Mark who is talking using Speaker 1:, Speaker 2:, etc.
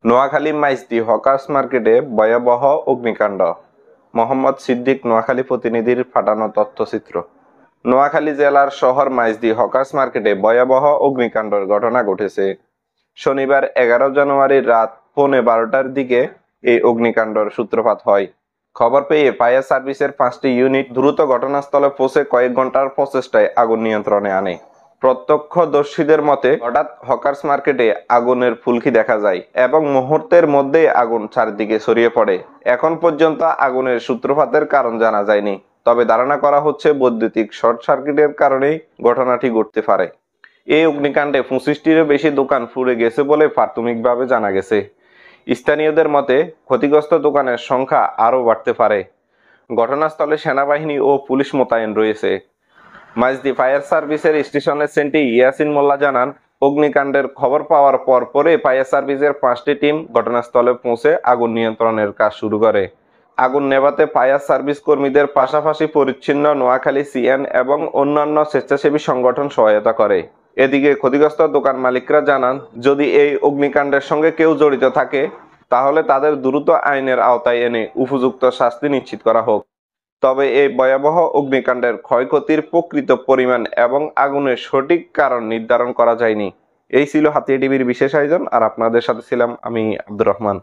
Speaker 1: Noakhali Maijdee hawkers মার্কেটে ভয়াবহ অগ্নিকাণ্ড। মোহাম্মদ সিদ্দিক নোয়াখালী প্রতিনিধির পাঠানো তথ্যচিত্র। নোয়াখালী জেলার শহর মাইজদি হকার্স মার্কেটে ভয়াবহ অগ্নিকাণ্ডের ঘটনা ঘটেছে। শনিবার 11 জানুয়ারি রাত 11:15টার দিকে এই অগ্নিকাণ্ডের সূত্রপাত হয়। খবর পেয়ে ফায়ার সার্ভিসের 5টি ইউনিট দ্রুত ঘটনাস্থলে পৌঁছে কয়েক ঘন্টার প্রচেষ্টায় আগুন নিয়ন্ত্রণে আনে। প্রত্যক্ষদর্শীদের মতে হঠাৎ হকার্স মার্কেটে আগুনের ফুলকি দেখা যায় এবং মুহূর্তের মধ্যেই আগুন চারদিকে ছড়িয়ে পড়ে। এখন পর্যন্ত আগুনের সূত্রপাতের কারণ জানা যায়নি, তবে ধারণা করা হচ্ছে বৈদ্যুতিক শর্ট সার্কিটের কারণেই ঘটনাটি ঘটতে পারে। এই অগ্নিকাণ্ডে 25টিরও বেশি দোকান পুড়ে গেছে বলে প্রাথমিকভাবে জানা গেছে। স্থানীয়দের মতে ক্ষতিগ্রস্ত দোকানের সংখ্যা আরও বাড়তে পারে। ঘটনাস্থলে সেনাবাহিনী ও পুলিশ মোতায়েন রয়েছে। মাইজদি ফায়ার সার্ভিসের স্টেশনের সেন্টি ইয়াসিন মোল্লা জানান, অগ্নিকাণ্ডের খবর পাওয়ার পরে ফায়ার সার্ভিসের 5টি টিম ঘটনাস্থলে পৌঁছে আগুন নিয়ন্ত্রণের কাজ শুরু করে। আগুন নেভাতে ফায়ার সার্ভিস কর্মীদের পাশাপাশি পরিচ্ছন্ন নোয়াখালী সিএন এবং অন্যান্য স্বেচ্ছাসেবী সংগঠন সহায়তা করে। এদিকে ক্ষতিগ্রস্ত দোকান মালিকরা জানান, যদি এই অগ্নিকাণ্ডের সঙ্গে কেউ জড়িত থাকে তাহলে তাদের দ্রুত আইনের আওতায় এনে উপযুক্ত শাস্তি নিশ্চিত করা হোক। তবে এই ভয়াবহ অগ্নিকাণ্ডের ক্ষয়ক্ষতির প্রকৃত পরিমাণ এবং আগুনের সঠিক কারণ নির্ধারণ করা যায়নি। এই ছিল হাতিয়া টিভির বিশেষ আয়োজন, আর আপনাদের সাথে ছিলাম আমি আব্দুর রহমান।